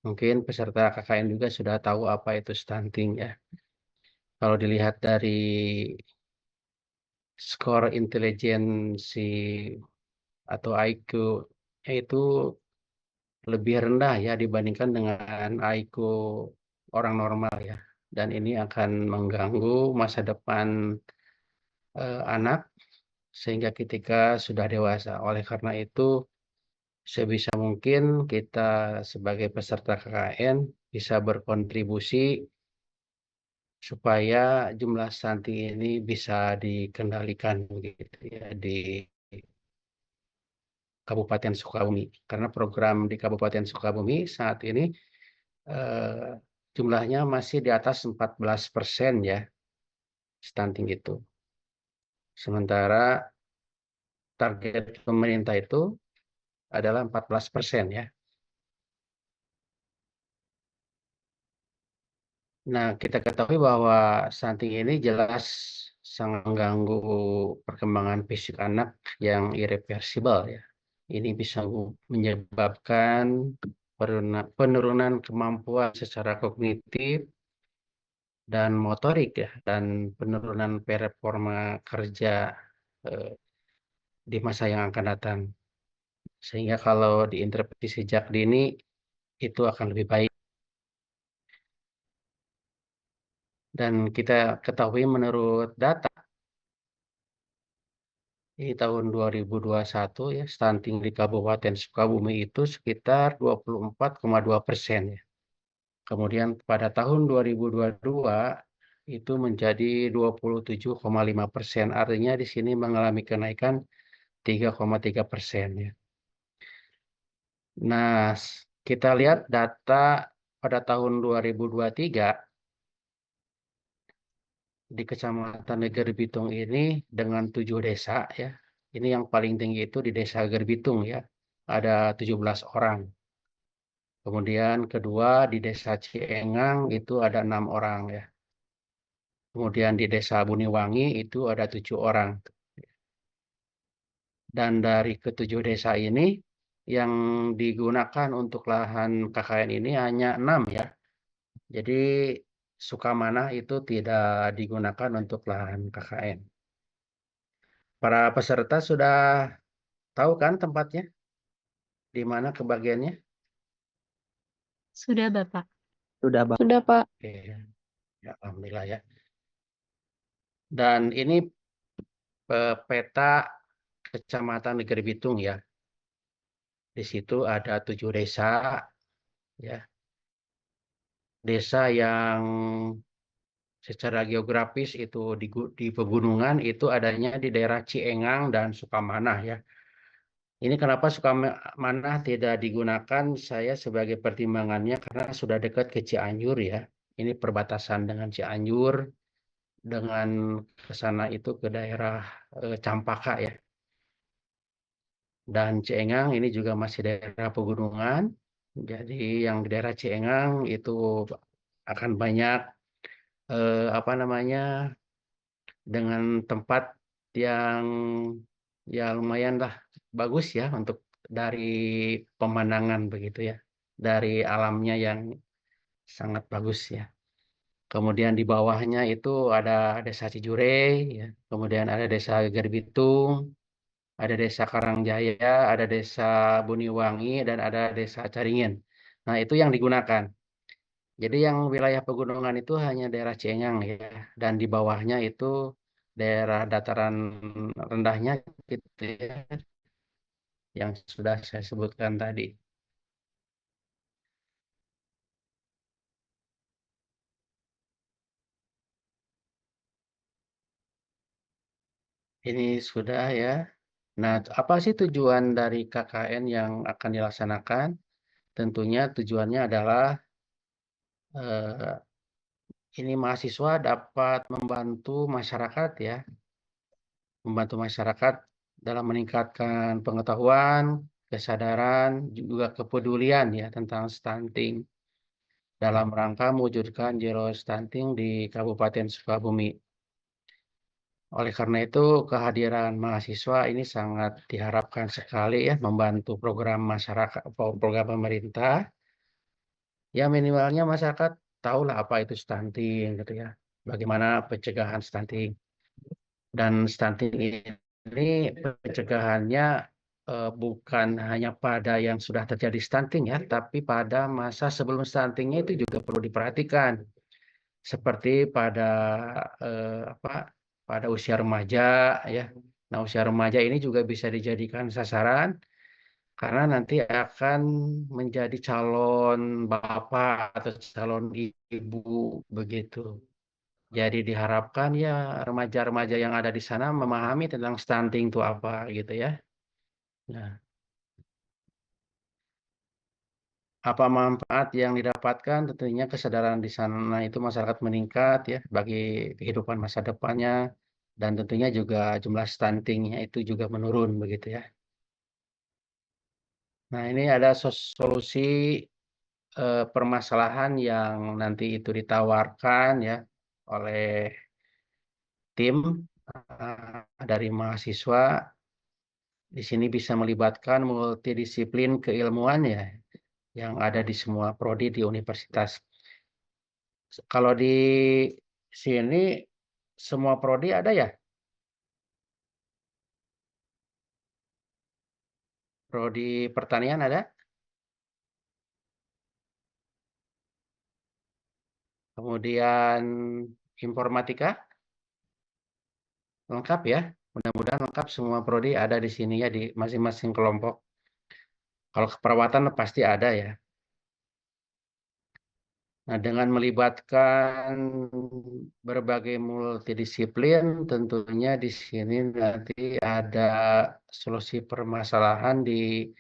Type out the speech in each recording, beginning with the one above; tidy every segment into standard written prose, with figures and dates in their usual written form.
Mungkin peserta KKN juga sudah tahu apa itu stunting ya. Kalau dilihat dari skor intelijensi atau IQ itu lebih rendah ya dibandingkan dengan IQ orang normal ya. Dan ini akan mengganggu masa depan anak sehingga ketika sudah dewasa. Oleh karena itu, sebisa mungkin kita sebagai peserta KKN bisa berkontribusi supaya jumlah stunting ini bisa dikendalikan gitu ya di Kabupaten Sukabumi. Karena program di Kabupaten Sukabumi saat ini eh, jumlahnya masih di atas 14% ya stunting itu. Sementara target pemerintah itu adalah 14% ya. Nah, kita ketahui bahwa stunting ini jelas sangat mengganggu perkembangan fisik anak yang irreversibel ya. Ini bisa menyebabkan penurunan kemampuan secara kognitif dan motorik ya, dan penurunan performa kerja eh, di masa yang akan datang. Sehingga kalau diintervensi sejak dini itu akan lebih baik. Dan kita ketahui menurut data di tahun 2021 ya, stunting di Kabupaten Sukabumi itu sekitar 24,2% ya. Kemudian pada tahun 2022 itu menjadi 27,5%. Artinya di sini mengalami kenaikan 3,3% ya. Nah, kita lihat data pada tahun 2023 di Kecamatan Negeri Bitung ini dengan 7 desa ya. Ini yang paling tinggi itu di Desa Gerbitung ya. Ada 17 orang. Kemudian kedua di Desa Ciengang itu ada 6 orang ya. Kemudian di Desa Buniwangi itu ada 7 orang. Dan dari ketujuh desa ini yang digunakan untuk lahan KKN ini hanya 6 ya. Jadi Sukamanah itu tidak digunakan untuk lahan KKN. Para peserta sudah tahu kan tempatnya? Di mana kebagiannya? Sudah, Bapak. Sudah, Bang. Sudah, Pak. Oke, ya, alhamdulillah ya. Dan ini peta Kecamatan Negeri Bitung ya. Di situ ada 7 desa ya. Desa yang secara geografis itu di pegunungan itu adanya di daerah Ciengang dan Sukamanah ya. Ini kenapa Sukamanah tidak digunakan saya sebagai pertimbangannya karena sudah dekat ke Cianjur ya. Ini perbatasan dengan Cianjur dengan ke sana itu ke daerah Campaka ya. Dan Ciengang ini juga masih daerah pegunungan. Jadi yang di daerah Ciengang itu akan banyak apa namanya dengan tempat yang ya lumayan lah bagus ya untuk dari pemandangan begitu ya. Dari alamnya yang sangat bagus ya. Kemudian di bawahnya itu ada Desa Cijure ya. Kemudian ada Desa Gerbitung, ada Desa Karangjaya, ada Desa Buniwangi, dan ada Desa Caringin. Nah, itu yang digunakan. Jadi yang wilayah pegunungan itu hanya daerah Ciengang ya, dan di bawahnya itu daerah dataran rendahnya gitu ya, yang sudah saya sebutkan tadi. Ini sudah ya. Nah, apa sih tujuan dari KKN yang akan dilaksanakan? Tentunya tujuannya adalah eh, ini mahasiswa dapat membantu masyarakat dalam meningkatkan pengetahuan, kesadaran, juga kepedulian ya tentang stunting dalam rangka mewujudkan zero stunting di Kabupaten Sukabumi. Oleh karena itu, kehadiran mahasiswa ini sangat diharapkan sekali ya membantu program masyarakat, program pemerintah Ya minimalnya masyarakat tahulah apa itu stunting gitu ya. Bagaimana pencegahan stunting. Dan stunting ini pencegahannya bukan hanya pada yang sudah terjadi stunting ya, tapi pada masa sebelum stuntingnya itu juga perlu diperhatikan. Seperti pada apa? Pada usia remaja ya. Nah, usia remaja ini juga bisa dijadikan sasaran karena nanti akan menjadi calon bapak atau calon ibu begitu. Jadi diharapkan ya remaja-remaja yang ada di sana memahami tentang stunting itu apa gitu ya. Nah, apa manfaat yang didapatkan tentunya kesadaran di sana itu masyarakat meningkat ya bagi kehidupan masa depannya dan tentunya juga jumlah stuntingnya itu juga menurun begitu ya. Nah, ini ada solusi permasalahan yang nanti itu ditawarkan ya oleh tim dari mahasiswa. Di sini bisa melibatkan multidisiplin keilmuan ya yang ada di semua prodi di universitas. Kalau di sini semua prodi ada ya? Prodi pertanian ada, kemudian informatika lengkap ya. Mudah-mudahan lengkap semua prodi ada di sini ya di masing-masing kelompok. Kalau keperawatan pasti ada ya. Nah, dengan melibatkan berbagai multidisiplin, tentunya di sini nanti ada solusi permasalahan di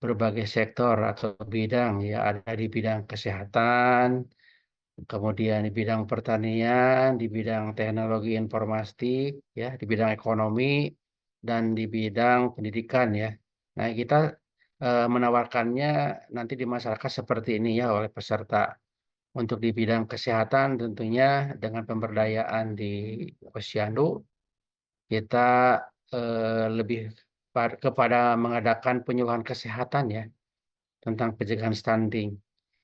berbagai sektor atau bidang ya. Ada di bidang kesehatan, kemudian di bidang pertanian, di bidang teknologi informatik, ya, di bidang ekonomi, dan di bidang pendidikan ya. Nah, kita menawarkannya nanti di masyarakat seperti ini ya oleh peserta. Untuk di bidang kesehatan tentunya dengan pemberdayaan di Posyandu kita lebih kepada mengadakan penyuluhan kesehatan ya tentang pencegahan stunting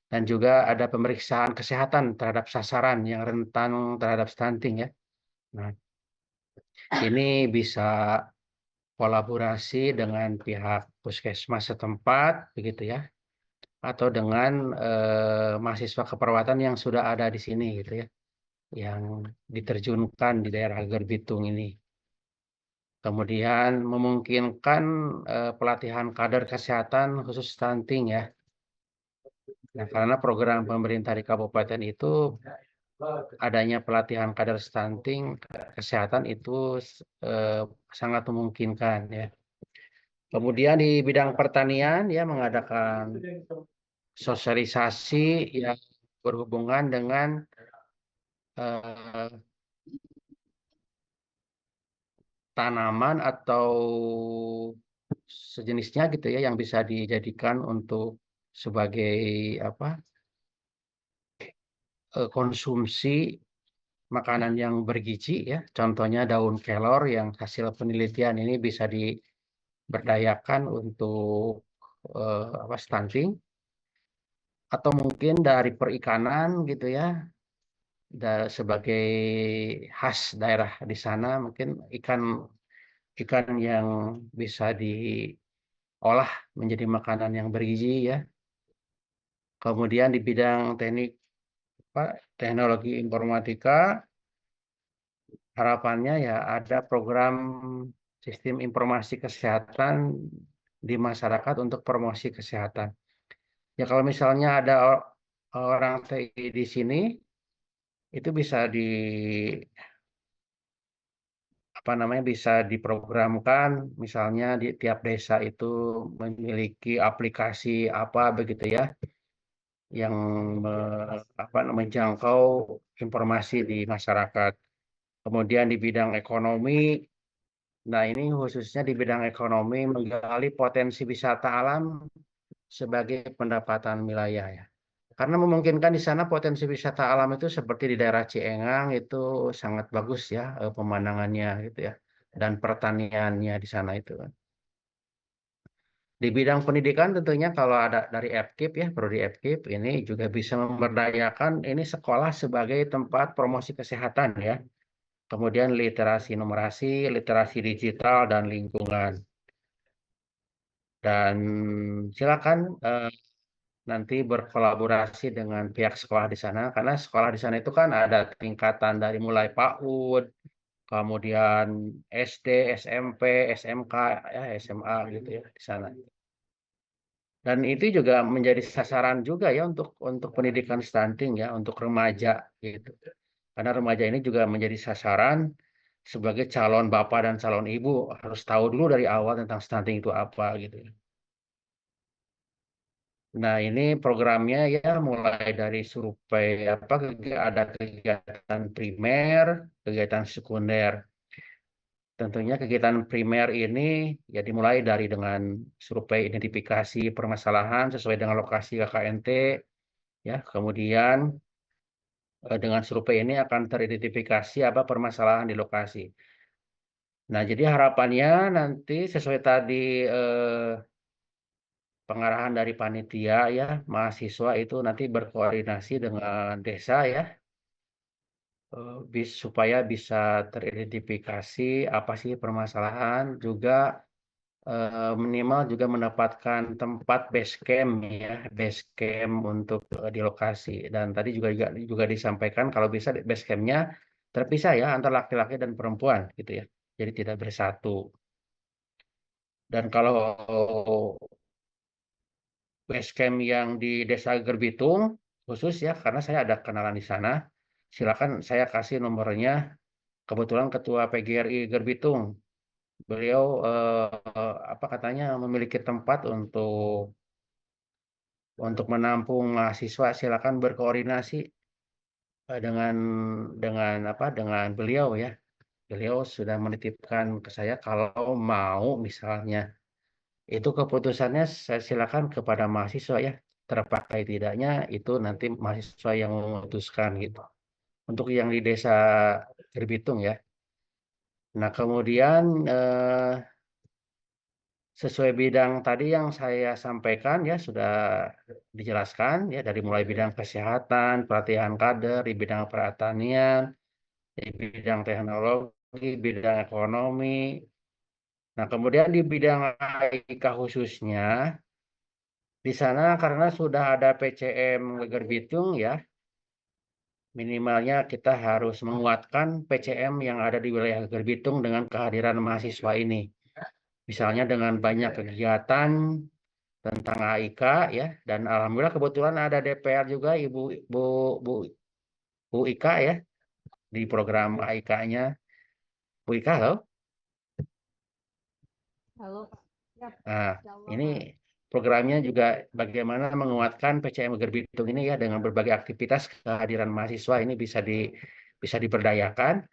dan juga ada pemeriksaan kesehatan terhadap sasaran yang rentan terhadap stunting ya. Nah, ini bisa kolaborasi dengan pihak puskesmas setempat begitu ya atau dengan mahasiswa keperawatan yang sudah ada di sini gitu ya. Yang diterjunkan di daerah Gerbitung ini. Kemudian memungkinkan pelatihan kader kesehatan khusus stunting ya. Nah, karena program pemerintah di kabupaten itu adanya pelatihan kader stunting kesehatan itu eh, sangat memungkinkan ya. Kemudian di bidang pertanian ya mengadakan sosialisasi yang berhubungan dengan eh, tanaman atau sejenisnya gitu ya yang bisa dijadikan untuk sebagai apa konsumsi makanan yang bergizi ya. Contohnya daun kelor yang hasil penelitian ini bisa diberdayakan untuk apa stunting atau mungkin dari perikanan gitu ya. Sebagai khas daerah di sana mungkin ikan ikan yang bisa diolah menjadi makanan yang bergizi ya. Kemudian di bidang apa, teknologi informatika, harapannya ya ada program sistem informasi kesehatan di masyarakat untuk promosi kesehatan. Ya kalau misalnya ada orang TI di sini, itu bisa apa namanya bisa diprogramkan, misalnya di tiap desa itu memiliki aplikasi apa begitu ya, yang apa menjangkau informasi di masyarakat. Kemudian di bidang ekonomi, nah ini khususnya di bidang ekonomi menggali potensi wisata alam sebagai pendapatan wilayah ya. Karena memungkinkan di sana potensi wisata alam itu seperti di daerah Ciengang itu sangat bagus ya pemandangannya gitu ya dan pertaniannya di sana itu. Di bidang pendidikan tentunya kalau ada dari FKIP ya, prodi FKIP ini juga bisa memberdayakan ini sekolah sebagai tempat promosi kesehatan ya. Kemudian literasi numerasi, literasi digital dan lingkungan. Dan silakan nanti berkolaborasi dengan pihak sekolah di sana karena sekolah di sana itu kan ada tingkatan dari mulai PAUD, kemudian SD, SMP, SMK, ya SMA gitu ya di sana. Dan itu juga menjadi sasaran juga ya untuk pendidikan stunting ya untuk remaja gitu. Karena remaja ini juga menjadi sasaran sebagai calon bapak dan calon ibu harus tahu dulu dari awal tentang stunting itu apa gitu ya. Nah, ini programnya ya mulai dari survei apa ada kegiatan primer, kegiatan sekunder. Tentunya kegiatan primer ini ya dimulai dari dengan survei identifikasi permasalahan sesuai dengan lokasi KKNT ya. Kemudian dengan survei ini akan teridentifikasi apa permasalahan di lokasi. Nah, jadi harapannya nanti sesuai tadi pengarahan dari panitia ya, mahasiswa itu nanti berkoordinasi dengan desa ya, supaya bisa teridentifikasi apa sih permasalahan, juga minimal juga mendapatkan tempat base camp ya, base camp untuk di lokasi. Dan tadi juga disampaikan kalau bisa base campnya terpisah ya antara laki-laki dan perempuan gitu ya, jadi tidak bersatu. Dan kalau base camp yang di Desa Gerbitung khusus ya karena saya ada kenalan di sana. Silakan saya kasih nomornya. Kebetulan Ketua PGRI Gerbitung. Beliau apa katanya memiliki tempat untuk menampung mahasiswa. Silakan berkoordinasi dengan apa dengan beliau ya. Beliau sudah menitipkan ke saya kalau mau misalnya itu keputusannya saya silakan kepada mahasiswa ya. Terpakai tidaknya itu nanti mahasiswa yang memutuskan gitu. Untuk yang di Desa Gerbitung ya. Nah, kemudian sesuai bidang tadi yang saya sampaikan ya sudah dijelaskan ya dari mulai bidang kesehatan, pelatihan kader, di bidang pertanian, di bidang teknologi, bidang ekonomi. Nah, kemudian di bidang IK khususnya di sana karena sudah ada PCM Geger Bitung ya, minimalnya kita harus menguatkan PCM yang ada di wilayah Geger Bitung dengan kehadiran mahasiswa ini. Misalnya dengan banyak kegiatan tentang AIK ya, dan alhamdulillah kebetulan ada DPR juga Bu Bu Bu Ika ya di program AIK-nya. Bu Ika loh. Halo, ya, Nah, Insya ini Kak. programnya juga bagaimana menguatkan PCM Geger Bitung ini ya dengan berbagai aktivitas kehadiran mahasiswa ini bisa diberdayakan.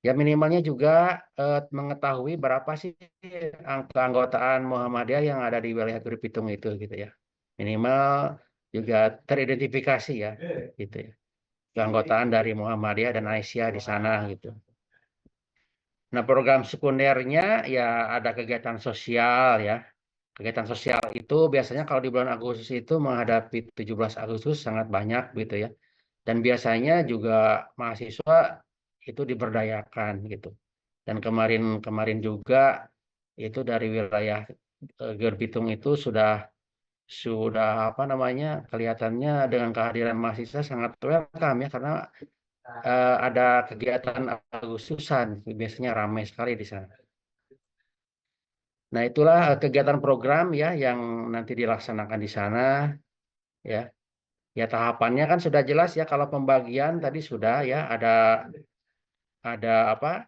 Ya minimalnya juga mengetahui berapa sih keanggotaan Muhammadiyah yang ada di wilayah Geger Bitung itu gitu ya. Minimal juga teridentifikasi ya gitu ya. Keanggotaan dari Muhammadiyah dan Aisyah di sana gitu. Nah, program sekundernya ya ada kegiatan sosial ya. Kegiatan sosial itu biasanya kalau di bulan Agustus itu menghadapi 17 Agustus sangat banyak gitu ya. Dan biasanya juga mahasiswa itu diberdayakan gitu. Dan kemarin juga itu dari wilayah Gerbitung itu sudah apa namanya kelihatannya dengan kehadiran mahasiswa sangat welcome ya karena ada kegiatan Agustusan biasanya ramai sekali di sana. Nah, itulah kegiatan program ya yang nanti dilaksanakan di sana ya. Ya tahapannya kan sudah jelas ya kalau pembagian tadi sudah ya ada apa?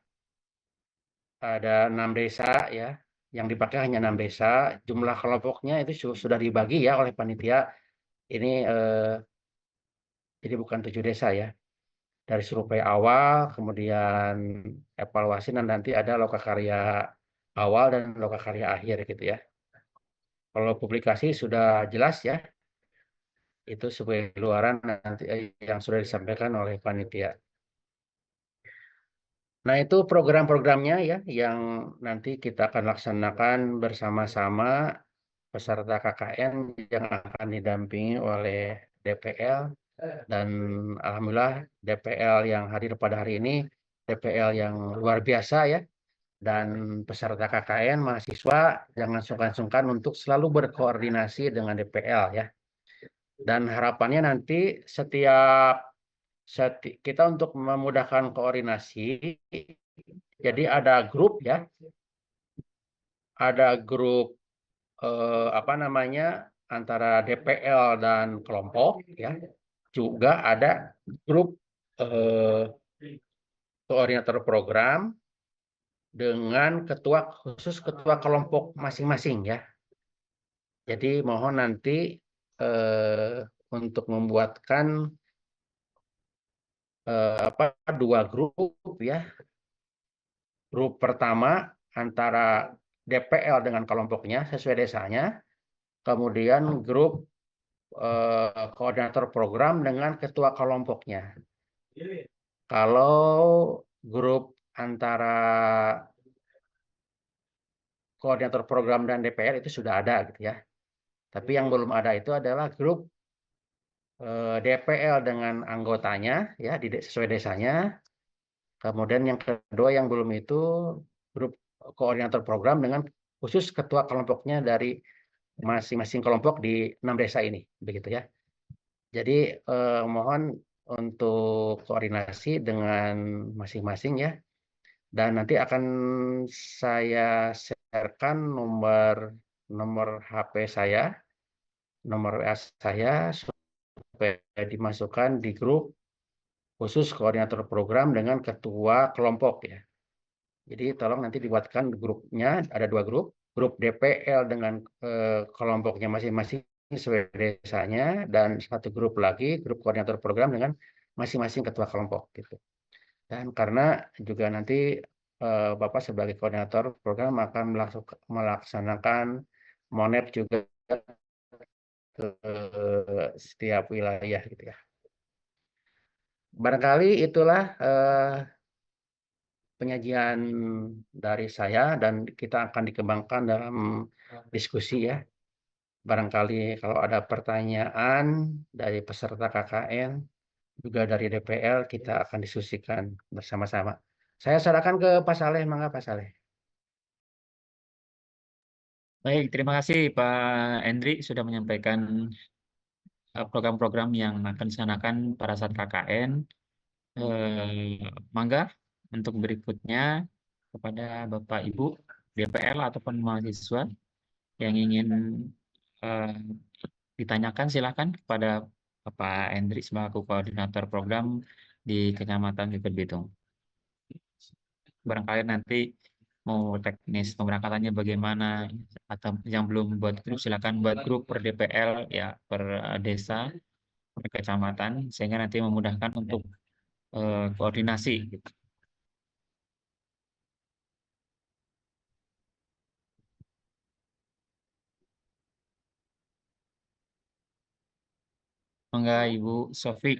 Ada 6 desa ya. Yang dipakai hanya 6 desa. Jumlah kelompoknya itu sudah dibagi ya oleh panitia. Ini jadi bukan 7 desa ya. Dari survei awal, kemudian evaluasi dan nanti ada lokakarya awal dan lokakarya akhir gitu ya. Kalau publikasi sudah jelas ya. Itu sebagai luaran nanti yang sudah disampaikan oleh panitia. Nah, itu program-programnya ya yang nanti kita akan laksanakan bersama-sama peserta KKN yang akan didampingi oleh DPL, dan alhamdulillah DPL yang hadir pada hari ini DPL yang luar biasa ya, dan peserta KKN mahasiswa jangan sungkan-sungkan untuk selalu berkoordinasi dengan DPL ya. Dan harapannya nanti kita untuk memudahkan koordinasi, jadi ada grup ya, ada grup apa namanya antara DPL dan kelompok ya. Juga ada grup eh, koordinator program dengan khusus ketua kelompok masing-masing ya. Jadi mohon nanti untuk membuatkan dua grup ya. Grup pertama antara DPL dengan kelompoknya sesuai desanya, kemudian grup koordinator program dengan ketua kelompoknya. Kalau grup antara koordinator program dan DPR itu sudah ada gitu ya. Tapi yang belum ada itu adalah grup DPL dengan anggotanya ya sesuai desanya. Kemudian yang kedua yang belum itu grup koordinator program dengan khusus ketua kelompoknya dari masing-masing kelompok di 6 desa ini, begitu ya. Jadi mohon untuk koordinasi dengan masing-masing ya. Dan nanti akan saya sharekan nomor HP saya, nomor WA saya supaya dimasukkan di grup khusus koordinator program dengan ketua kelompok ya. Jadi tolong nanti dibuatkan grupnya, ada dua grup DPL dengan kelompoknya masing-masing sesuai desanya, dan satu grup lagi, grup koordinator program dengan masing-masing ketua kelompok gitu. Dan karena juga nanti Bapak sebagai koordinator program akan melaksanakan monet juga ke setiap wilayah gitu ya. Barangkali itulah penyajian dari saya, dan kita akan dikembangkan dalam diskusi ya. Barangkali kalau ada pertanyaan dari peserta KKN, juga dari DPL, kita akan diskusikan bersama-sama. Saya serahkan ke Pak Saleh, mangga Pak Saleh. Baik, terima kasih Pak Endri sudah menyampaikan program-program yang akan disanakan pada saat KKN. Mangga untuk berikutnya kepada Bapak Ibu DPL ataupun mahasiswa yang ingin eh, ditanyakan, silakan kepada Bapak Endri sebagai koordinator program di Kecamatan Bukit Bitung. Barangkali nanti mau teknis pemberangkatannya bagaimana, atau yang belum buat grup silakan buat grup per DPL ya, per desa, per kecamatan, sehingga nanti memudahkan untuk koordinasi gitu. Mangga Ibu Sofi.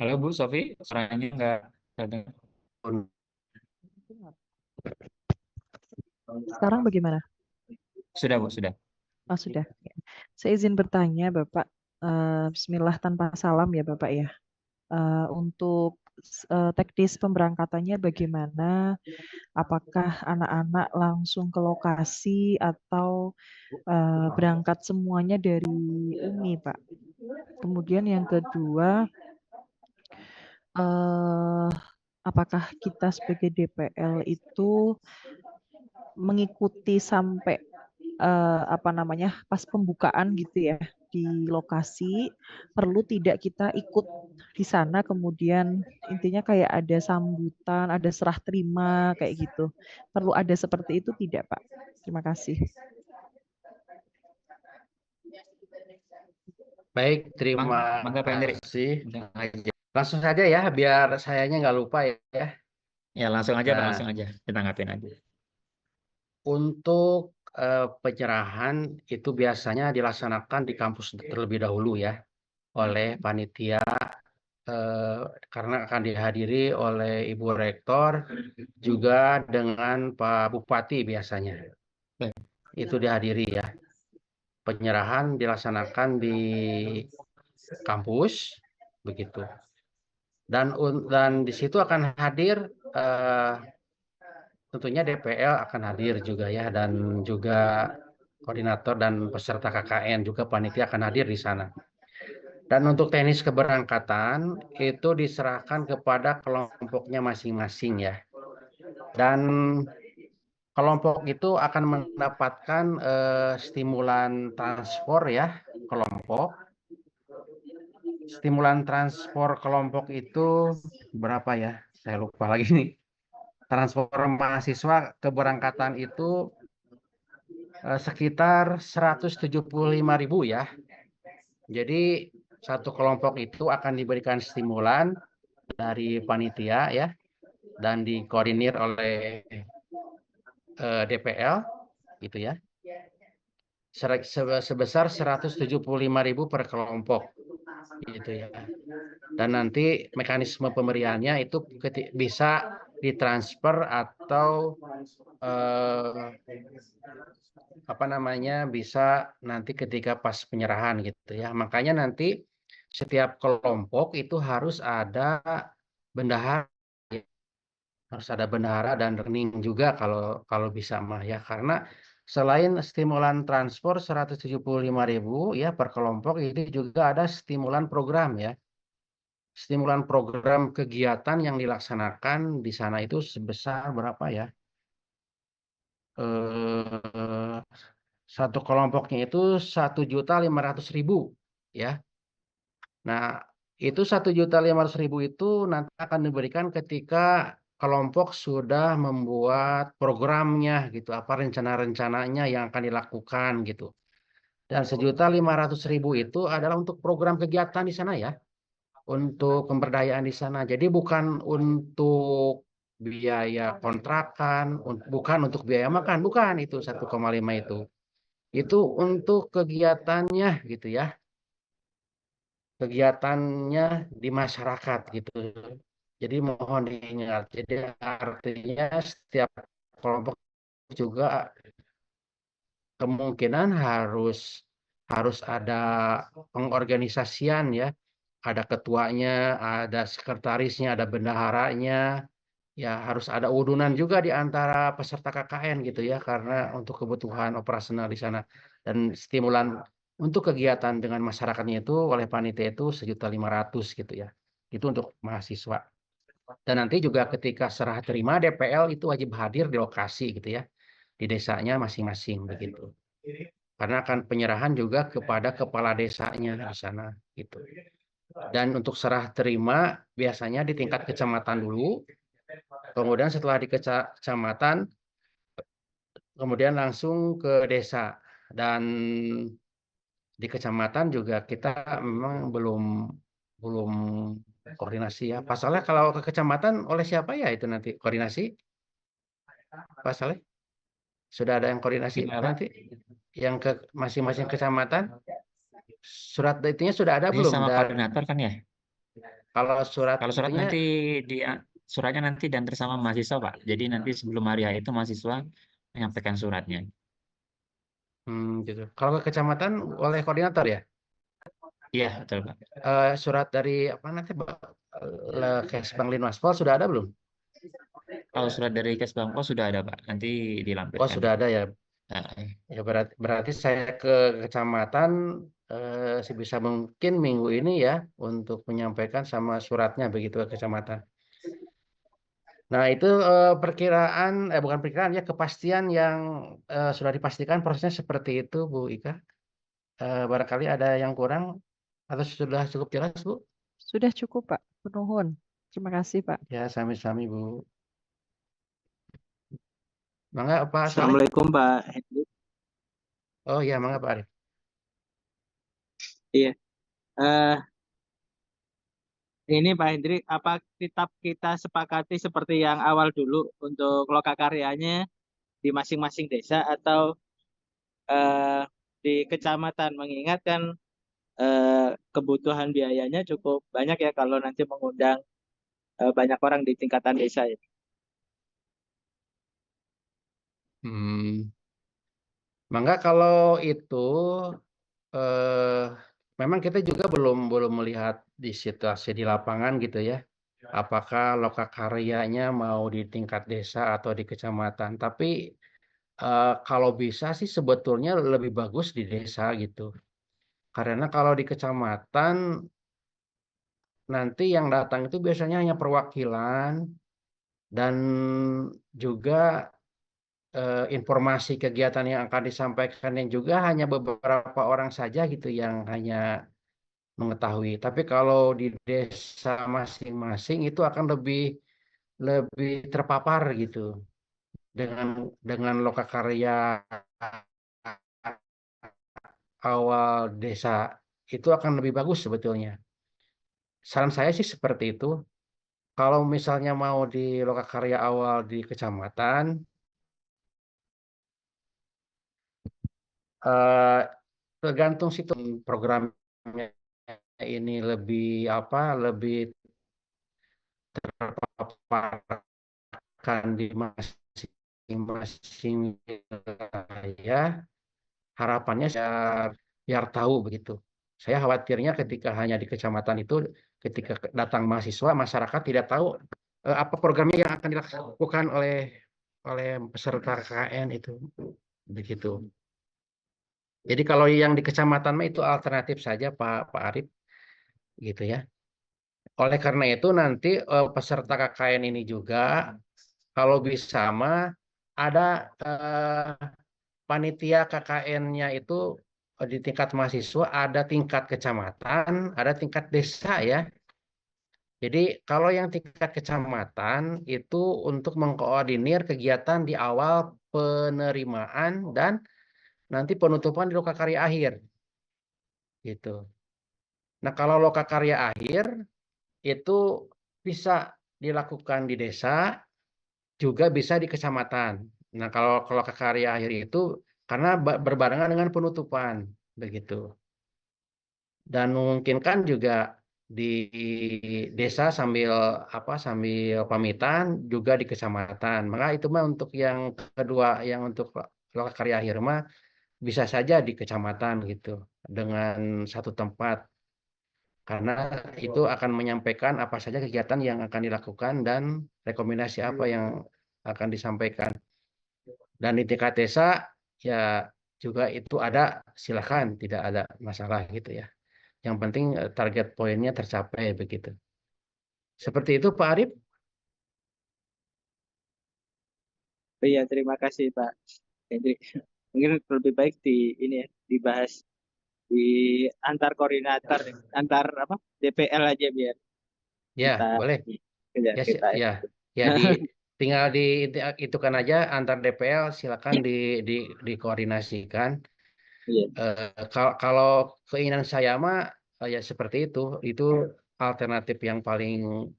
Halo Bu Sofi, suaranya nggak terdengar. Sekarang bagaimana? Sudah Bu, sudah. Oh, sudah. Saya izin bertanya, Bapak. Bismillah tanpa salam ya, Bapak ya. Untuk teknis pemberangkatannya bagaimana? Apakah anak-anak langsung ke lokasi atau berangkat semuanya dari UMI, Pak? Kemudian yang kedua, apakah kita sebagai DPL itu mengikuti sampai pas pembukaan gitu ya di lokasi, perlu tidak kita ikut di sana, kemudian intinya kayak ada sambutan, ada serah terima kayak gitu. Perlu ada seperti itu tidak, Pak? Terima kasih. Baik, terima Mangga Pak Endri. kasih. Langsung saja ya, biar sayanya nggak lupa ya. Ya langsung aja Pak, Nah, langsung aja ditanggapin aja. untuk penyerahan itu biasanya dilaksanakan di kampus terlebih dahulu ya. oleh panitia eh, karena akan dihadiri oleh Ibu Rektor juga dengan Pak Bupati biasanya. Baik. Itu dihadiri ya. Penyerahan dilaksanakan di kampus begitu. Dan di situ akan hadir eh, tentunya DPL akan hadir juga ya, dan juga koordinator dan peserta KKN juga panitia akan hadir di sana. Dan untuk teknis keberangkatan itu diserahkan kepada kelompoknya masing-masing ya. Dan kelompok itu akan mendapatkan stimulan transport ya, kelompok. Stimulan transport kelompok itu berapa ya? Saya lupa lagi nih. Transport mahasiswa keberangkatan itu sekitar 175.000 ya. Jadi satu kelompok itu akan diberikan stimulan dari panitia ya, dan dikoordinir oleh DPL gitu ya. Sebesar 175.000 per kelompok gitu ya. Dan nanti mekanisme pemberiannya itu bisa ditransfer atau apa namanya, bisa nanti ketika pas penyerahan gitu ya. Makanya nanti setiap kelompok itu harus ada bendahara, harus ada bendahara dan rekening juga kalau kalau bisa mah ya, karena selain stimulan transport 175.000 ya per kelompok, ini juga ada stimulan program ya. Stimulan program kegiatan yang dilaksanakan di sana itu sebesar berapa ya? Eh, Satu kelompoknya itu 1.500.000 ya. Nah, itu 1.500.000 itu nanti akan diberikan ketika kelompok sudah membuat programnya gitu, apa rencana-rencananya yang akan dilakukan gitu. Dan 1.500.000 itu adalah untuk program kegiatan di sana ya, untuk pemberdayaan di sana. Jadi bukan untuk biaya kontrakan, bukan untuk biaya makan, bukan itu 1,5 itu. Itu untuk kegiatannya gitu ya, kegiatannya di masyarakat gitu. Jadi mohon diingat. Jadi artinya setiap kelompok juga kemungkinan harus harus ada pengorganisasian ya. Ada ketuanya, ada sekretarisnya, ada bendaharanya. Ya harus ada udunan juga di antara peserta KKN gitu ya, karena untuk kebutuhan operasional di sana. Dan stimulan untuk kegiatan dengan masyarakatnya itu oleh panitia itu 1.500.000 gitu ya. Itu untuk mahasiswa. Dan nanti juga ketika serah terima DPL itu wajib hadir di lokasi gitu ya, di desanya masing-masing begitu. Karena akan penyerahan juga kepada kepala desanya di sana gitu. Dan untuk serah terima biasanya di tingkat kecamatan dulu, kemudian setelah di kecamatan, kemudian langsung ke desa. Dan di kecamatan juga kita memang belum belum koordinasi ya. Pasalnya kalau ke kecamatan oleh siapa ya itu nanti koordinasi? Pasalnya sudah ada yang koordinasi Gimana, Pak? nanti yang ke masing-masing kecamatan. Surat itunya sudah ada Ini belum? sama Dan koordinator kan ya? kalau surat Kalau surat itunya nanti di suratnya nanti diantar sama mahasiswa, Pak. Jadi nanti sebelum hari H itu mahasiswa menyampaikan suratnya. gitu. Kalau ke kecamatan oleh koordinator ya. Iya, betul, Pak. Surat dari apa nanti Kesbang Linwaspol sudah ada belum? Kalau surat dari Kesbangpol sudah ada, Pak. Nanti Oh dilampirkan. sudah ada ya. Nah, Ya berarti saya ke kecamatan sebisa mungkin minggu ini ya untuk menyampaikan sama suratnya begitu ke kecamatan. Nah itu perkiraan bukan perkiraan ya, kepastian yang sudah dipastikan prosesnya seperti itu Bu Ika. Barangkali ada yang kurang atau sudah cukup jelas Bu? Sudah cukup, Pak. Penuhun. Terima kasih, Pak. Ya sami-sami Bu. Mangga Pak Saleh. Assalamualaikum Pak Hendrik. Oh ya mangga Pak Arif. Iya, eh, ini Pak Hendrik, apa kita sepakati seperti yang awal dulu untuk lokakaryanya di masing-masing desa atau eh, di kecamatan, mengingatkan kebutuhan biayanya cukup banyak ya kalau nanti mengundang banyak orang di tingkatan desa ya. Hmm. Mangga kalau itu eh, memang kita juga belum belum melihat di situasi di lapangan gitu ya. Apakah lokakaryanya mau di tingkat desa atau di kecamatan. Tapi kalau bisa sih sebetulnya lebih bagus di desa gitu. Karena kalau di kecamatan nanti yang datang itu biasanya hanya perwakilan dan juga informasi kegiatan yang akan disampaikan yang juga hanya beberapa orang saja gitu yang hanya mengetahui. Tapi kalau di desa masing-masing itu akan lebih lebih terpapar gitu dengan lokakarya awal desa itu akan lebih bagus sebetulnya. Saran saya sih seperti itu. Kalau misalnya mau di lokakarya awal di kecamatan, eh, tergantung situ programnya ini lebih apa, lebih terpaparkan di masing-masing wilayah. Harapannya biar tahu begitu. Saya khawatirnya ketika hanya di kecamatan itu, ketika datang mahasiswa, masyarakat tidak tahu apa programnya yang akan dilakukan oleh peserta KKN itu, begitu. Jadi kalau yang di kecamatan mah itu alternatif saja Pak Arif, gitu ya. Oleh karena itu nanti peserta KKN ini juga kalau bisa mah ada panitia KKN-nya itu di tingkat mahasiswa, ada tingkat kecamatan, ada tingkat desa ya. Jadi kalau yang tingkat kecamatan itu untuk mengkoordinir kegiatan di awal penerimaan dan nanti penutupan di lokakarya akhir gitu. Nah, kalau lokakarya akhir itu bisa dilakukan di desa, juga bisa di kecamatan. Nah, kalau lokakarya akhir itu karena berbarengan dengan penutupan begitu. Dan memungkinkan juga di desa sambil sambil pamitan juga di kecamatan. Maka itu mah untuk yang kedua, yang untuk lokakarya akhir mah bisa saja di kecamatan gitu dengan satu tempat karena itu akan menyampaikan apa saja kegiatan yang akan dilakukan dan rekomendasi apa yang akan disampaikan. Dan di tingkat desa ya juga itu ada, silakan, tidak ada masalah gitu ya. Yang penting target poinnya tercapai begitu. Seperti itu Pak Arif. Oh iya, terima kasih Pak Hendrik. Mungkin lebih baik di ini ya, dibahas di antar koordinator, antar apa DPL aja biar Ya, kita boleh. kejar Ya, kita. ya, ya tinggal itu kan aja antar DPL silakan di dikoordinasikan. Iya, Kalau keinginan saya mah ya seperti itu. Itu alternatif yang paling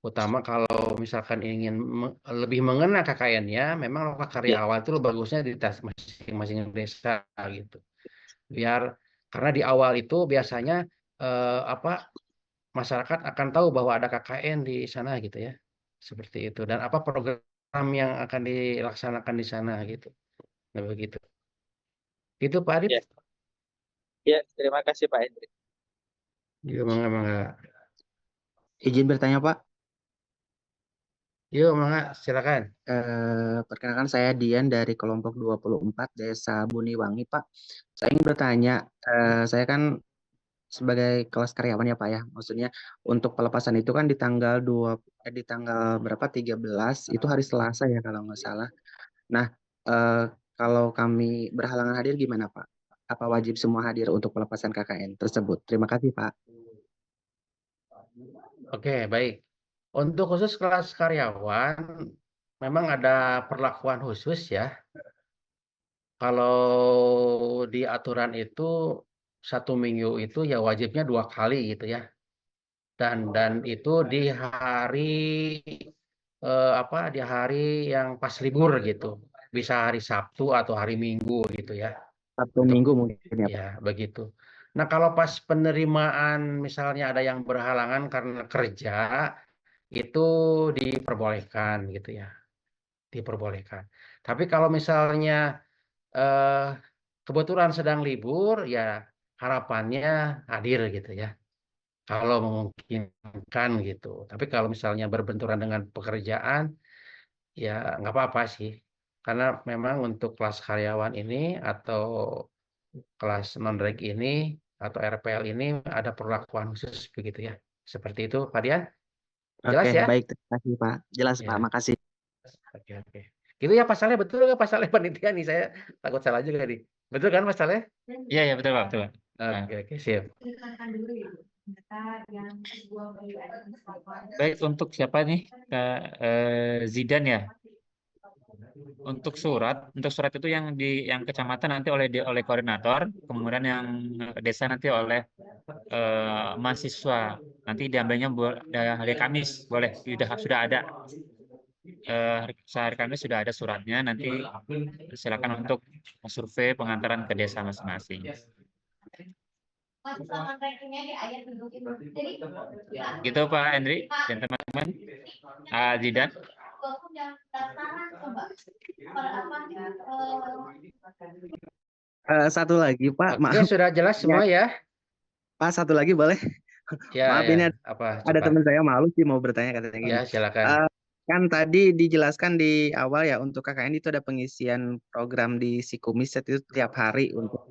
utama kalau misalkan ingin lebih mengena KKN-nya, memang karya iya, awal itu bagusnya di tas masing-masing desa gitu. Biar karena di awal itu biasanya apa masyarakat akan tahu bahwa ada KKN di sana gitu ya. Seperti itu dan apa program yang akan dilaksanakan di sana gitu. Nah, begitu. Itu Pak Arif. iya, iya. Terima kasih Pak Hendrik. Yuk, mangga, mangga. Izin bertanya, Pak. Yuk, mangga, silakan. Perkenalkan saya Dian dari kelompok 24 Desa Buniwangi, Pak. Saya ingin bertanya, saya kan sebagai kelas karyawan ya, Pak ya. Maksudnya untuk pelepasan itu kan di tanggal di tanggal berapa? 13 itu hari Selasa ya kalau nggak salah. Nah, eh, kalau kami berhalangan hadir gimana, Pak? Apa wajib semua hadir untuk pelepasan KKN tersebut? Terima kasih, Pak. Oke, baik. Untuk khusus kelas karyawan, memang ada perlakuan khusus ya. Kalau di aturan itu 1 minggu itu ya wajibnya 2 kali gitu ya. Dan itu di hari di hari yang pas libur gitu. Bisa hari Sabtu atau hari Minggu gitu ya. Sabtu Untuk Minggu mungkin ya, Pak. ya begitu. Nah, kalau pas penerimaan misalnya ada yang berhalangan karena kerja, itu diperbolehkan gitu ya, diperbolehkan. Tapi kalau misalnya eh, kebetulan sedang libur, ya harapannya hadir gitu ya, kalau memungkinkan gitu. Tapi kalau misalnya berbenturan dengan pekerjaan, ya nggak apa-apa sih. Karena memang untuk kelas karyawan ini atau kelas non-reg ini atau RPL ini ada perlakuan khusus begitu ya. Seperti itu, Pak Dian. Oke, Jelas ya? baik. Terima kasih, Pak. Jelas, Pak. Ya, Makasih. oke oke. Gitu ya pasalnya betul nggak pasalnya panitia nih saya takut salah juga nih. Betul kan pasalnya? Iya, ya betul Pak, betul Pak. Nah, Oke oke siap. baik untuk siapa nih? Kak Zidan ya. Untuk surat itu yang kecamatan nanti oleh koordinator, kemudian yang desa nanti oleh mahasiswa. Nanti diambilnya hari Kamis, boleh sudah ada sehari Kamis sudah ada suratnya. Nanti silakan untuk survei pengantaran ke desa masing-masing. Gitu Pak Henry dan teman-teman. Zidan. Satu lagi, Pak. Oke Maaf. sudah jelas Ya, semua ya. Pak, satu lagi boleh? Ya Maaf, ya ini apa ada cepat. teman saya malu sih mau bertanya katanya Ya gini. silakan. Eh, Kan tadi dijelaskan di awal ya untuk KKN itu ada pengisian program di Sikumis itu tiap hari untuk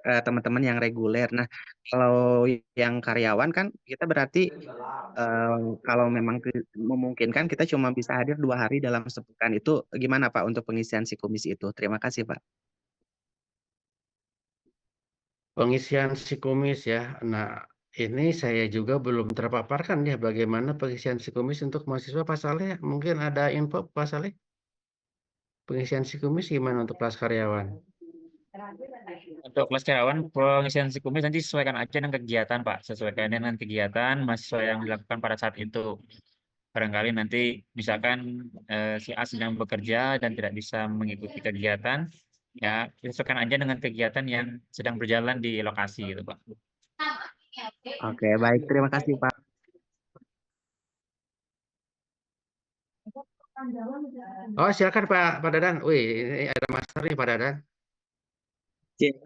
teman-teman yang reguler. Nah, kalau yang karyawan kan kita berarti kalau memang memungkinkan kita cuma bisa hadir 2 hari dalam sepekan. Itu gimana Pak untuk pengisian Sikumis itu? Terima kasih Pak. Pengisian psikomis ya. Nah, ini saya juga belum terpaparkan ya bagaimana pengisian psikomis untuk mahasiswa Pak Saleh. Mungkin ada info Pak Saleh? Pengisian psikomis gimana untuk kelas karyawan? Untuk kelas karyawan, pengisian Sikumis nanti sesuaikan aja dengan kegiatan, Pak. Sesuaikan dengan kegiatan mahasiswa yang dilakukan pada saat itu. Barangkali nanti misalkan si A sedang bekerja dan tidak bisa mengikuti kegiatan, ya sesuaikan aja dengan kegiatan yang sedang berjalan di lokasi gitu, Pak. Oke, baik. Terima kasih Pak. Oh, silakan Pak Dadan. Wih, ini ada master nih Pak Dadan. Cek.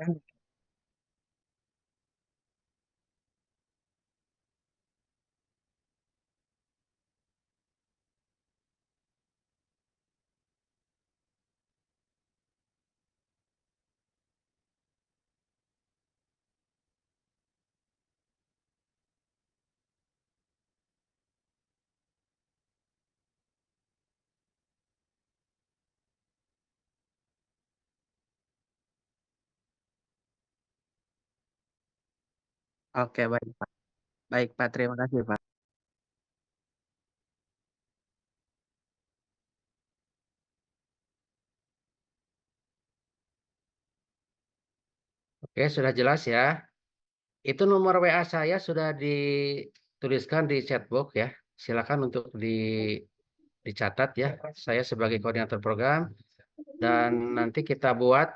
Oke, baik Pak. Baik Pak, terima kasih Pak. Oke, sudah jelas ya. Itu nomor WA saya sudah dituliskan di chatbox ya. Silakan untuk dicatat ya. Saya sebagai koordinator program dan nanti kita buat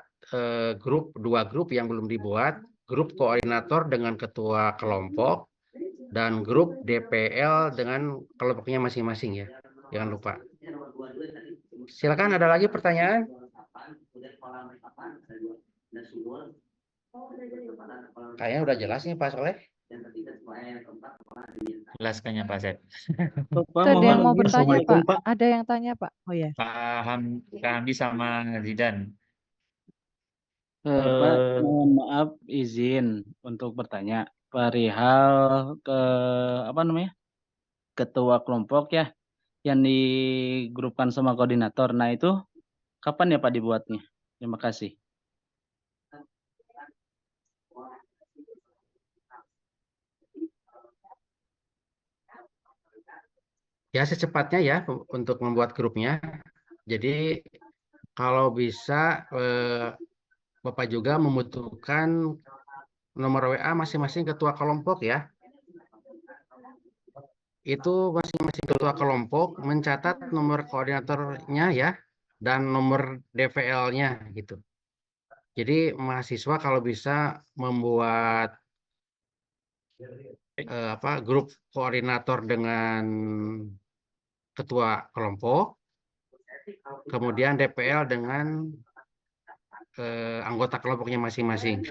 dua grup yang belum dibuat, grup koordinator dengan ketua kelompok dan grup DPL dengan kelompoknya masing-masing ya. Jangan lupa. Silakan ada lagi pertanyaan? Kayaknya udah jelas nih Pak Soleh. Jelaskannya Pak Sep. Pak, Ada yang mau mohon bertanya, Assalamualaikum, Pak? Ada yang tanya, Pak? Oh ya. Pak Hamdi sama Zidan. Pak, mohon maaf izin untuk bertanya perihal ke apa namanya ketua kelompok ya yang digrupkan sama koordinator. Nah itu kapan ya Pak dibuatnya? Terima kasih. Ya secepatnya ya untuk membuat grupnya. Jadi kalau bisa Bapak juga membutuhkan nomor WA masing-masing ketua kelompok ya. Itu masing-masing ketua kelompok mencatat nomor koordinatornya ya dan nomor DVL-nya gitu. Jadi mahasiswa kalau bisa membuat grup koordinator dengan ketua kelompok, kemudian DPL dengan anggota kelompoknya masing-masing.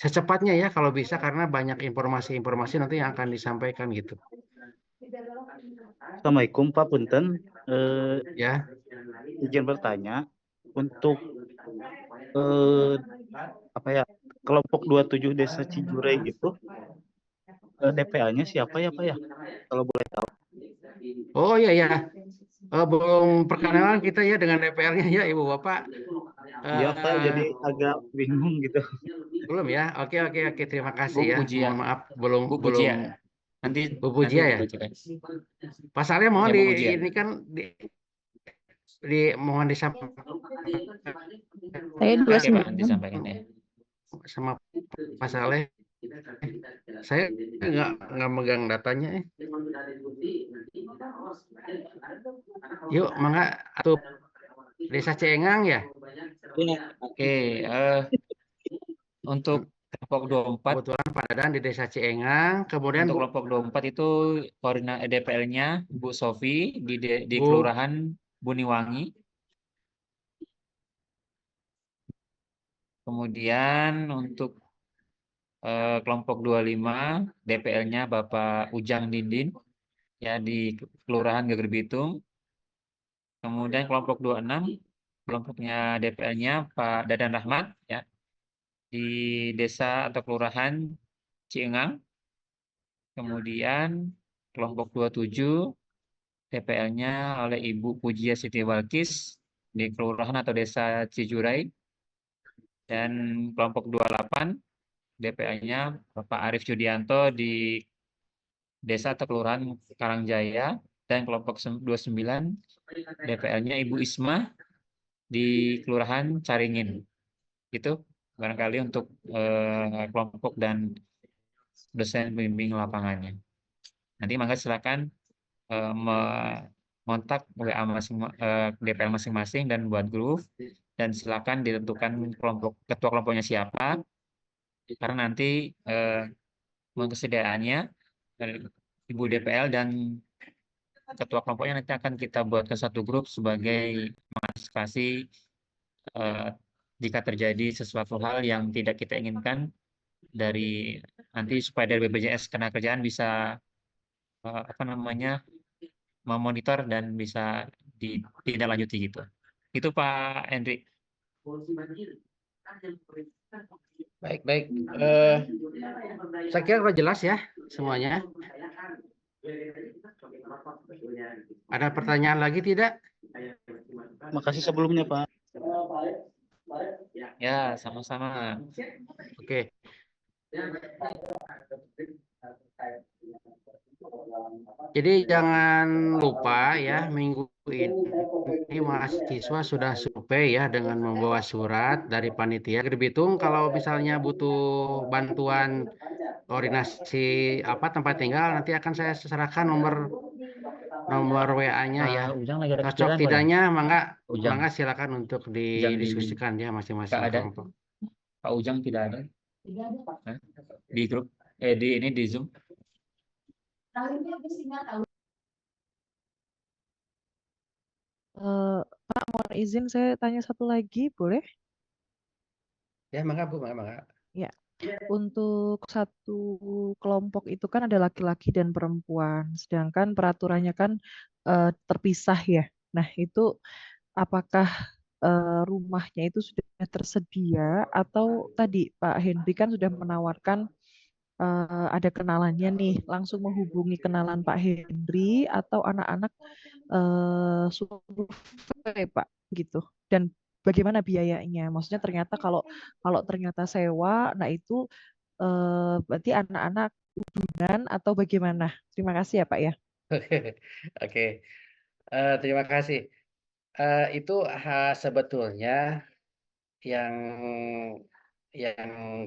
Secepatnya ya kalau bisa, karena banyak informasi-informasi nanti yang akan disampaikan gitu. Assalamualaikum Pak Punten. Ya, Izin bertanya untuk kelompok 27 Desa Cijurai itu DPA-nya siapa ya Pak ya? Kalau boleh tahu. oh iya ya. Belum perkenalan kita ya dengan DPL-nya ya Ibu Bapak. Iya Pak, jadi agak bingung gitu. Belum ya. Oke, terima kasih Bu ya. Pujia. Mohon maaf belum Bu Pujia. Nanti Bu Pujia ya. dibacakan. Pasalnya mohon Ya, Bu Pujia. ini kan mohon disampaikan Saya Oke Pak, 29. disampaikan ya. sama Pak Saleh. Saya nggak megang datanya. Yuk, mangga atau Desa Ciengang ya. Oke, untuk kelompok 24, Kebetulan Pak Dadan di Desa Ciengang, kemudian untuk Bu, kelompok 24 itu koordinator DPL-nya Bu Sofi di Bu. Kelurahan Buniwangi. Kemudian untuk kelompok 25 DPL-nya Bapak Ujang Dindin ya di Kelurahan Geger Bitung. Kemudian kelompok 26 kelompoknya DPL-nya Pak Dadan Rahmat ya di Desa atau Kelurahan Ciengang. Kemudian kelompok 27 DPL-nya oleh Ibu Pujia Siti Walkis di Kelurahan atau Desa Cijurai. Dan kelompok 28 DPL-nya Bapak Arif Judianto di Desa atau Kelurahan Karangjaya. Dan kelompok 29 DPL-nya Ibu Isma di Kelurahan Caringin. Itu barangkali untuk kelompok dan dosen pembimbing lapangannya. Nanti mangga silakan kontak WA DPL masing-masing dan buat grup, dan silakan ditentukan ketua kelompoknya siapa, karena nanti kesediaannya Ibu DPL dan ketua kelompoknya nanti akan kita buatkan satu grup sebagai mengantisipasi jika terjadi sesuatu hal yang tidak kita inginkan nanti supaya dari BPJS Ketenagakerjaan bisa memonitor dan bisa ditindaklanjuti gitu. Itu Pak Hendrik. Baik. Saya kira sudah jelas ya semuanya. Ada pertanyaan lagi tidak? Makasih sebelumnya Pak. Ya, sama-sama. Oke. Jadi jangan lupa ya, minggu ini mahasiswa sudah survei ya dengan membawa surat dari panitia Geger Bitung. Kalau misalnya butuh bantuan koordinasi tempat tinggal, nanti akan saya serahkan nomor WA-nya ya. Ujang lagi ada Cocok pikiran, Pak, ya? tidaknya, Ujang. mangga silakan untuk didiskusikan ya masing-masing Nggak ada. kelompok. Pak Ujang tidak ada. Di grup di Zoom. Pak, mohon izin saya tanya satu lagi, boleh? Ya, mangga Bu, mangga. Ya, untuk satu kelompok itu kan ada laki-laki dan perempuan, sedangkan peraturannya kan terpisah ya. Nah, itu apakah rumahnya itu sudah tersedia atau tadi Pak Henry kan sudah menawarkan ada kenalannya nih, langsung menghubungi kenalan Pak Henry atau anak-anak survei Pak gitu. Dan bagaimana biayanya? Maksudnya ternyata kalau ternyata sewa, nah itu berarti anak-anak udunan atau bagaimana? Terima kasih ya Pak ya. Oke. Terima kasih. Itu sebetulnya yang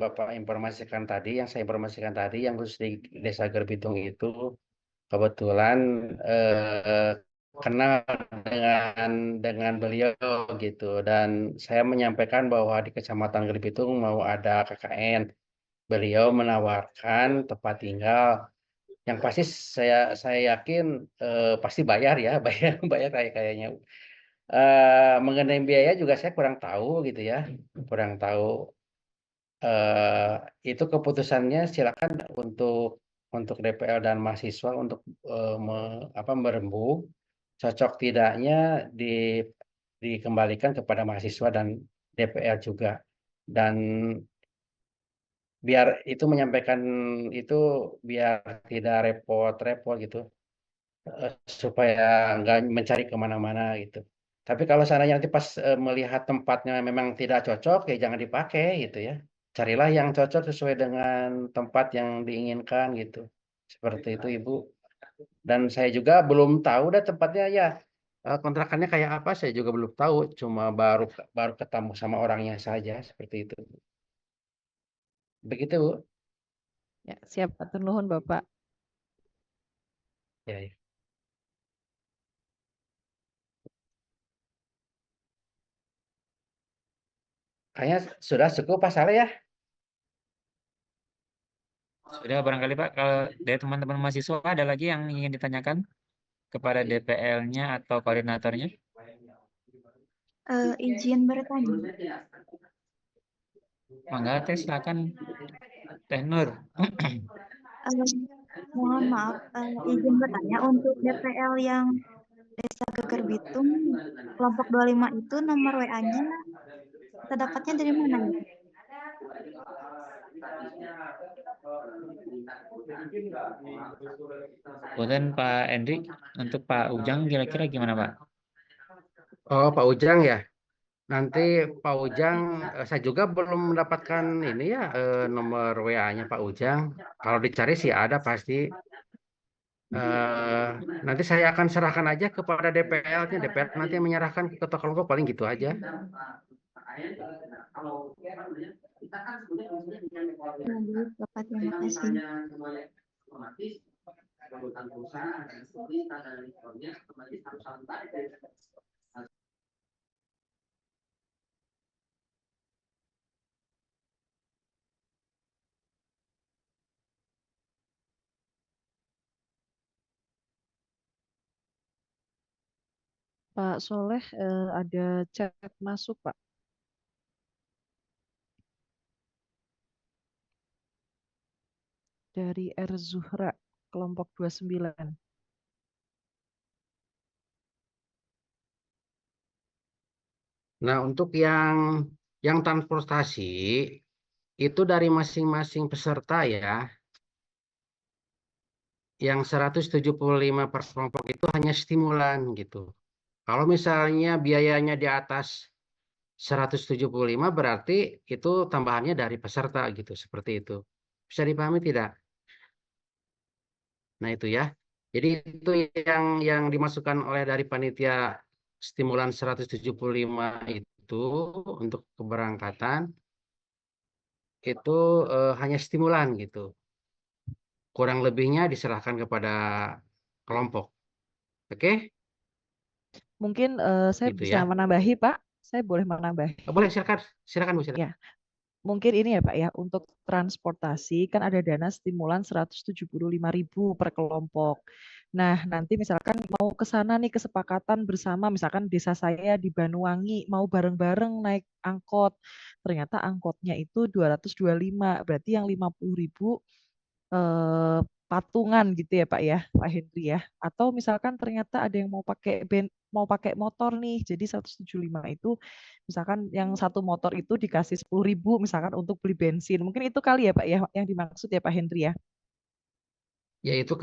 Bapak informasikan tadi, yang saya informasikan tadi, yang khusus di Desa Geger Bitung itu kebetulan kenal dengan beliau gitu, dan saya menyampaikan bahwa di Kecamatan Geger Bitung mau ada KKN. beliau menawarkan tempat tinggal. Yang pasti saya yakin pasti bayar ya, bayar bayar kayaknya. Mengenai biaya juga saya kurang tahu gitu ya, kurang tahu. eh itu keputusannya silakan untuk DPL dan mahasiswa untuk merembuk cocok tidaknya di dikembalikan kepada mahasiswa dan DPL juga, dan biar itu menyampaikan itu biar tidak repot-repot gitu, supaya nggak mencari kemana-mana gitu. Tapi kalau seandainya nanti pas melihat tempatnya memang tidak cocok, ya jangan dipakai gitu ya. Carilah yang cocok sesuai dengan tempat yang diinginkan gitu. Seperti itu Ibu. Dan saya juga belum tahu dah tempatnya ya. Kontrakannya kayak apa saya juga belum tahu. Cuma baru baru ketemu sama orangnya saja seperti itu. Begitu Bu. Ya, siap. Atur nuhun Bapak. Ya, ya. Kayaknya sudah cukup Pak Saleh ya. Sudah barangkali Pak, kalau dari teman-teman mahasiswa ada lagi yang ingin ditanyakan kepada DPL-nya atau koordinatornya? Izin bertanya. Mangga Teh, silakan Teh Nur. Mohon maaf, izin bertanya untuk DPL yang Desa Geger Bitung, kelompok 25 itu nomor WA-nya kita dapatnya dari mana ya? Kemudian Pak Endri, untuk Pak Ujang kira-kira gimana Pak? Oh Pak Ujang ya. Nanti Pak Ujang, saya juga belum mendapatkan ini ya nomor WA-nya Pak Ujang. Kalau dicari sih ada pasti. Eh, Nanti saya akan serahkan aja kepada DPL-nya. DPL nanti yang menyerahkan ke ketua kelompok paling gitu aja. Baik, Bapak, terima kasih. Pak Soleh, ada chat masuk Pak dari R. Zuhra, kelompok 29. Nah, untuk yang transportasi itu dari masing-masing peserta ya. Yang 175 per kelompok itu hanya stimulan gitu. Kalau misalnya biayanya di atas 175 berarti itu tambahannya dari peserta gitu, seperti itu. Bisa dipahami tidak? Nah, itu ya. Jadi itu yang dimasukkan oleh dari panitia stimulan 175 itu untuk keberangkatan itu hanya stimulan gitu. Kurang lebihnya diserahkan kepada kelompok. Oke? Mungkin saya Gitu bisa ya. menambahi Pak. Saya boleh menambahi. Boleh silakan. Silakan Bu, silakan. Ya, mungkin ini ya Pak ya, untuk transportasi kan ada dana stimulan 175.000 per kelompok. Nah, nanti misalkan mau ke sana nih kesepakatan bersama, misalkan desa saya di Banyuwangi mau bareng-bareng naik angkot. Ternyata angkotnya itu 225, berarti yang 50.000 eh, patungan gitu ya Pak ya, Pak Hendri ya. Atau misalkan ternyata ada yang mau pakai motor nih, jadi 175 itu misalkan yang satu motor itu dikasih 10.000 misalkan untuk beli bensin. Mungkin itu kali ya Pak ya yang dimaksud ya Pak Hendri ya. Yaitu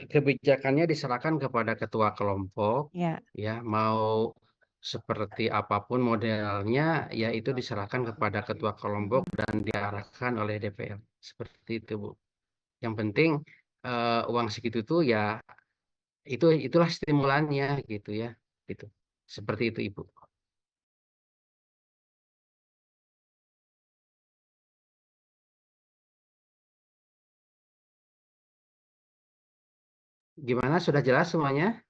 kebijakannya diserahkan kepada ketua kelompok, Ya, ya mau seperti apapun modelnya, ya itu diserahkan kepada ketua kelompok dan diarahkan oleh DPL. Seperti itu, Bu. Yang penting uang segitu tuh ya itulah stimulannya gitu ya, gitu. Seperti itu, Ibu. Gimana? Sudah jelas semuanya?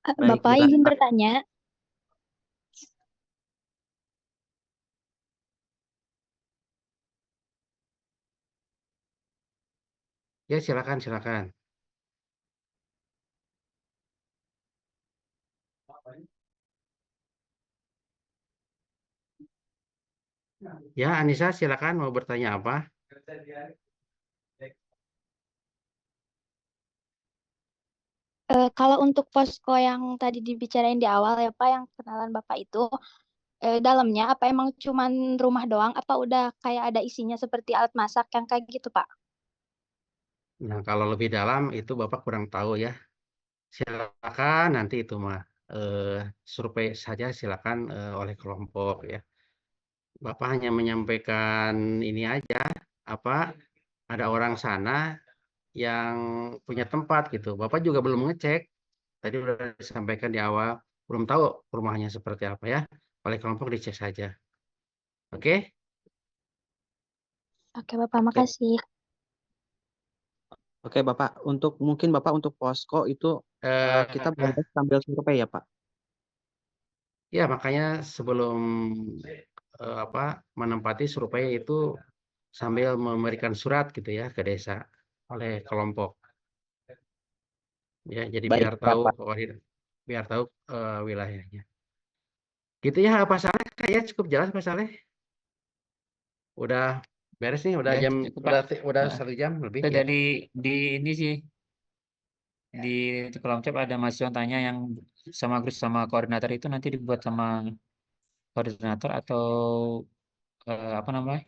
Baik, Bapak jelas izin Pak. bertanya. Ya, silakan, silakan. Ya, Anissa, silakan mau bertanya apa? Kalau untuk posko yang tadi dibicarain di awal ya Pak, yang kenalan Bapak itu, dalamnya apa emang cuman rumah doang, apa udah kayak ada isinya seperti alat masak yang kayak gitu Pak? Nah, kalau lebih dalam itu Bapak kurang tahu ya. Silakan nanti itu mah survei saja silakan oleh kelompok ya. Bapak hanya menyampaikan ini aja, apa ada orang sana yang punya tempat gitu. Bapak juga belum ngecek. Tadi udah disampaikan di awal, belum tahu rumahnya seperti apa ya. Oleh kelompok dicek saja. Oke? Oke Bapak, Oke, makasih. oke Bapak. Mungkin Bapak untuk posko itu kita Eh, boleh sambil survei ya Pak. ya makanya sebelum apa menempati survei itu sambil memberikan surat gitu ya ke desa oleh kelompok ya jadi Baik Bapak. biar tahu wilayahnya gitu ya Pak Saleh kayak cukup jelas Pak Saleh udah beres nih udah Ya, jam cukup Pak. udah Nah, 1 jam lebih itu ya di ini sih di kolom chat ada mahasiswa yang tanya yang sama grup sama koordinator itu nanti dibuat sama koordinator atau apa namanya